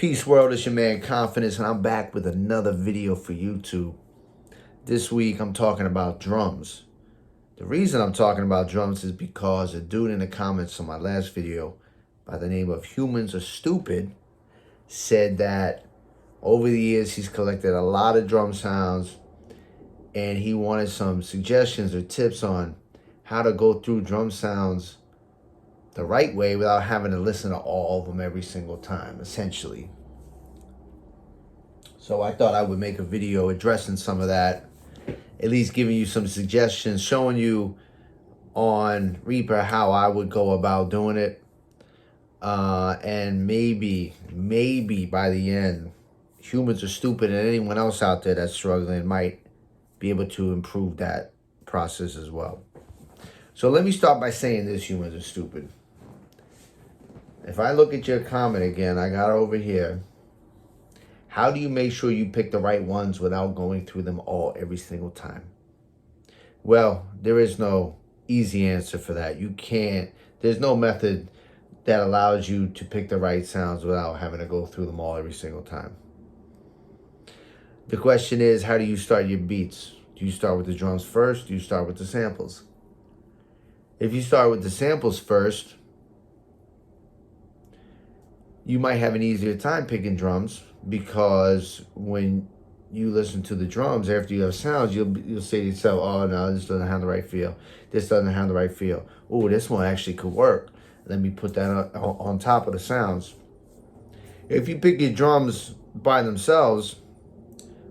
Peace world, it's your man Confidence, and I'm back with another video for YouTube. This week I'm talking about drums. The reason I'm talking about drums is because a dude in the comments on my last video by the name of Humans Are Stupid said that over the years he's collected a lot of drum sounds and he wanted some suggestions or tips on how to go through drum sounds the right way without having to listen to all of them every single time, essentially. So I thought I would make a video addressing some of that, at least giving you some suggestions, showing you on Reaper how I would go about doing it. And maybe by the end, Humans Are Stupid and anyone else out there that's struggling might be able to improve that process as well. So let me start by saying this, Humans Are Stupid. If I look at your comment again, I got it over here. How do you make sure you pick the right ones without going through them all every single time? Well, there is no easy answer for that. You can't, there's no method that allows you to pick the right sounds without having to go through them all every single time. The question is, how do you start your beats? Do you start with the drums first? Do you start with the samples? If you start with the samples first, you might have an easier time picking drums, because when you listen to the drums after you have sounds, you'll say to yourself, oh no, this doesn't have the right feel. This doesn't have the right feel. Oh, this one actually could work. Let me put that on top of the sounds. If you pick your drums by themselves,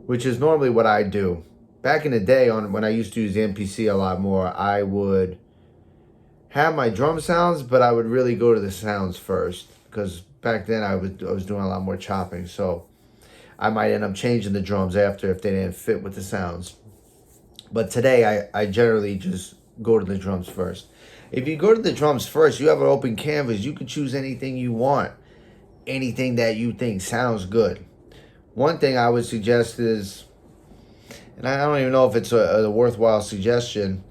which is normally what I do. Back in the day, when I used to use MPC a lot more, I would have my drum sounds, but I would really go to the sounds first, because back then I was doing a lot more chopping, so I might end up changing the drums after if they didn't fit with the sounds. But today I generally just go to the drums first. If you go to the drums first, you have an open canvas. You can choose anything you want, anything that you think sounds good. One thing I would suggest is, and I don't even know if it's a worthwhile suggestion,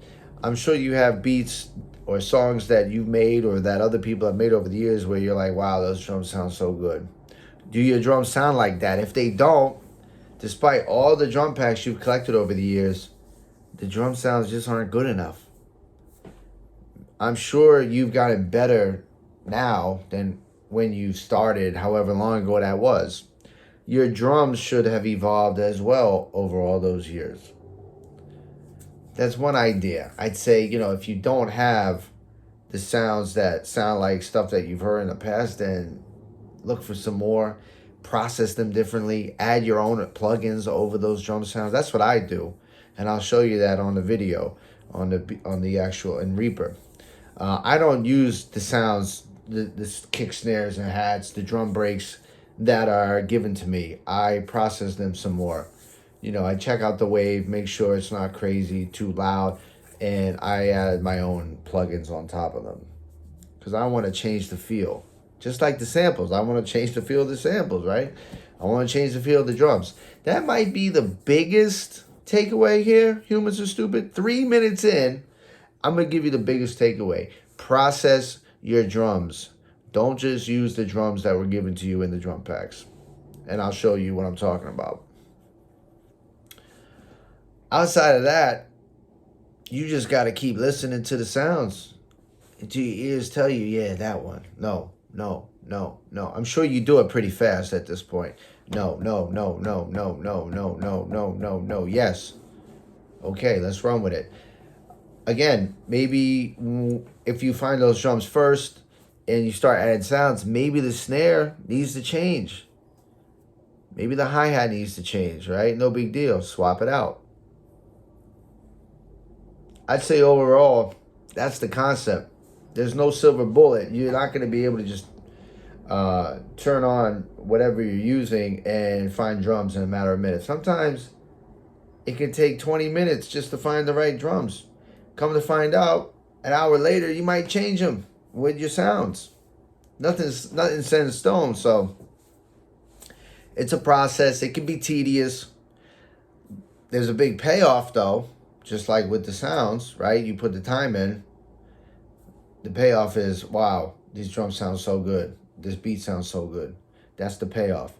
I'm sure you have beats or songs that you've made or that other people have made over the years where you're like, wow, those drums sound so good. Do your drums sound like that? If they don't, despite all the drum packs you've collected over the years, the drum sounds just aren't good enough. I'm sure you've gotten better now than when you started, however long ago that was. Your drums should have evolved as well over all those years. That's one idea. I'd say, if you don't have the sounds that sound like stuff that you've heard in the past, then look for some more, process them differently, add your own plugins over those drum sounds. That's what I do, and I'll show you that on the video, on the actual in Reaper. I don't use the sounds, the kick snares and hats, the drum breaks that are given to me. I process them some more. I check out the wave, make sure it's not crazy, too loud, and I add my own plugins on top of them, because I want to change the feel. Just like the samples, I want to change the feel of the samples, right? I want to change the feel of the drums. That might be the biggest takeaway here. Humans Are Stupid. 3 minutes in, I'm going to give you the biggest takeaway. Process your drums. Don't just use the drums that were given to you in the drum packs. And I'll show you what I'm talking about. Outside of that, you just got to keep listening to the sounds until your ears tell you, yeah, that one. No. I'm sure you do it pretty fast at this point. No. Yes. Okay, let's run with it. Again, maybe if you find those drums first and you start adding sounds, maybe the snare needs to change. Maybe the hi-hat needs to change, right? No big deal. Swap it out. I'd say overall, that's the concept. There's no silver bullet. You're not going to be able to just turn on whatever you're using and find drums in a matter of minutes. Sometimes it can take 20 minutes just to find the right drums. Come to find out, an hour later, you might change them with your sounds. Nothing's set in stone, so it's a process. It can be tedious. There's a big payoff, though, just like with the sounds, right? You put the time in. The payoff is, wow, these drums sound so good. This beat sounds so good. That's the payoff.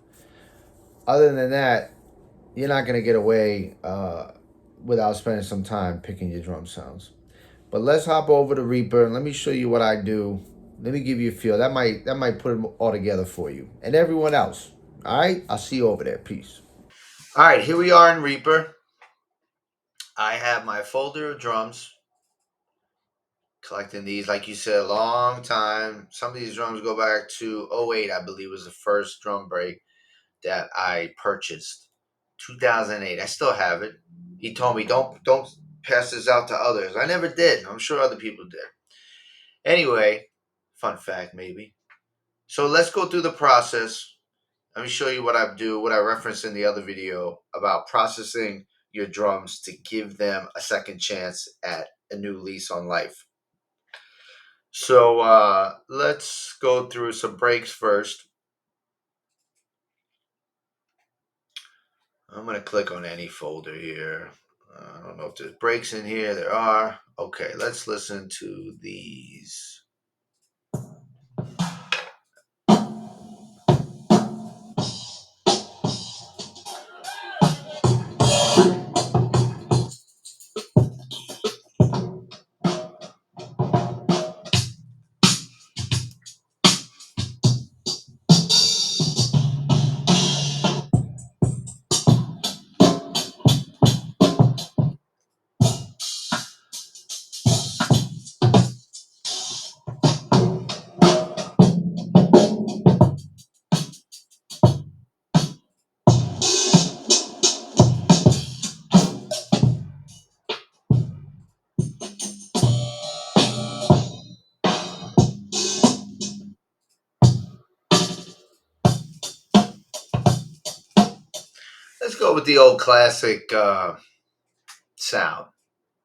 Other than that, you're not going to get away without spending some time picking your drum sounds. But let's hop over to Reaper and let me show you what I do. Let me give you a feel. That might put them all together for you and everyone else. All right, I'll see you over there. Peace. All right, here we are in Reaper. I have my folder of drums, collecting these, like you said, a long time. Some of these drums go back to '08, I believe, was the first drum break that I purchased. 2008. I still have it. He told me don't pass this out to others. I never did. I'm sure other people did. Anyway, fun fact maybe. So let's go through the process. Let me show you what I do, what I referenced in the other video about processing your drums to give them a second chance at a new lease on life. So let's go through some breaks first. I'm going to click on any folder here. I don't know if there's breaks in here. There are. Okay, let's listen to these. Let's go with the old classic sound.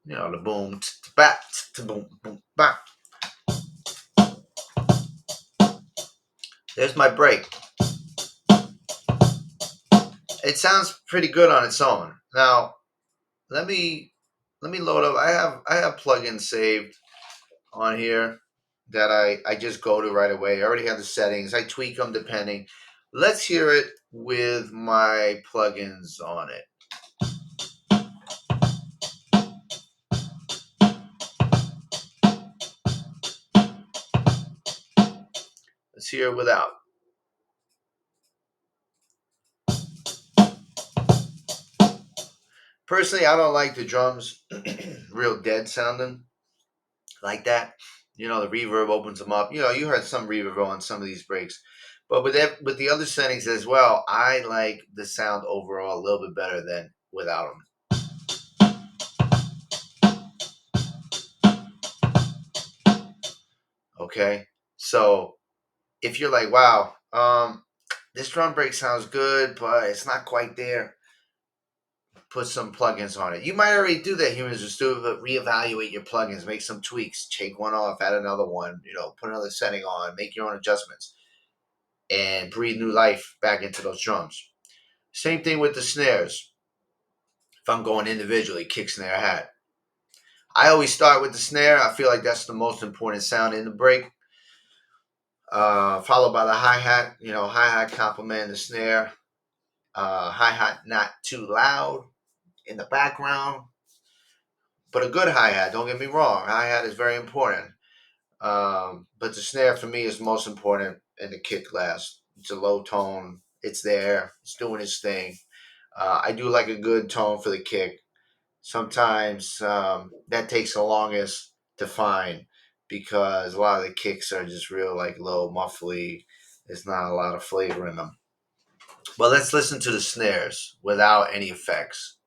You know, the boom, bat, boom, boom, bap. There's my break. It sounds pretty good on its own. Now, let me load up. I have plugins saved on here that I just go to right away. I already have the settings. I tweak them depending. Let's hear it with my plugins on it. Let's hear it without. Personally, I don't like the drums real dead sounding like that. You know, the reverb opens them up. You know, you heard some reverb on some of these breaks. But with the other settings as well, I like the sound overall a little bit better than without them. Okay, so if you're like, wow, this drum break sounds good, but it's not quite there, put some plugins on it. You might already do that, humans just do it, but reevaluate your plugins, make some tweaks, take one off, add another one, you know, put another setting on, make your own adjustments, and breathe new life back into those drums. Same thing with the snares. If I'm going individually, kick, snare, hat. I always start with the snare. I feel like that's the most important sound in the break. Followed by the hi-hat. You know, hi-hat complement the snare. Hi-hat not too loud in the background, but a good hi-hat. Don't get me wrong. Hi-hat is very important. But the snare for me is most important, and the kick last. It's a low tone. It's there. It's doing its thing. I do like a good tone for the kick. Sometimes that takes the longest to find because a lot of the kicks are just real like low, muffly. There's not a lot of flavor in them. But let's listen to the snares without any effects.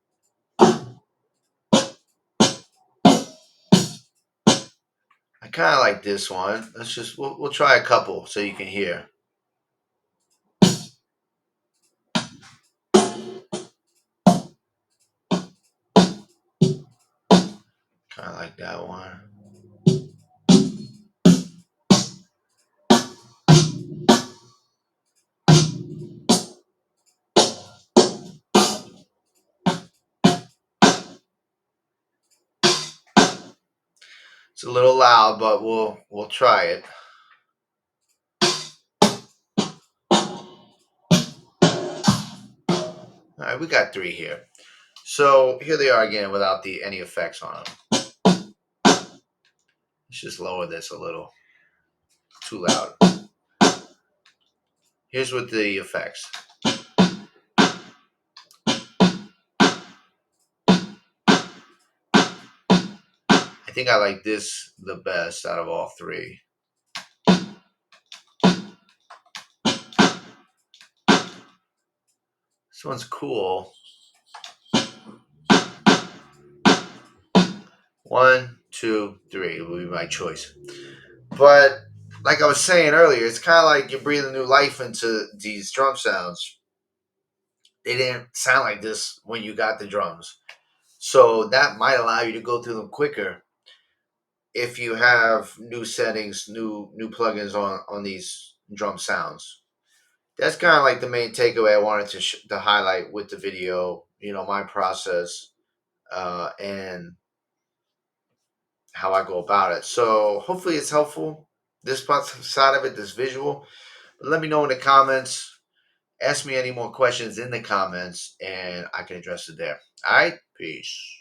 I kind of like this one. We'll try a couple so you can hear. Kind of like that one. It's a little loud, but we'll try it. All right, we got 3 here. So here they are again without any effects on them. Let's just lower this a little. Too loud. Here's with the effects. I think I like this the best out of all 3. This one's cool. 1, 2, 3 will be my choice. But like I was saying earlier, it's kind of like you're breathing new life into these drum sounds. They didn't sound like this when you got the drums. So that might allow you to go through them quicker if you have new settings, new plugins on these drum sounds. That's kind of like the main takeaway I wanted to highlight with the video. You know, my process and how I go about it. So hopefully it's helpful. This side of it, this visual. But let me know in the comments. Ask me any more questions in the comments, and I can address it there. All right, peace.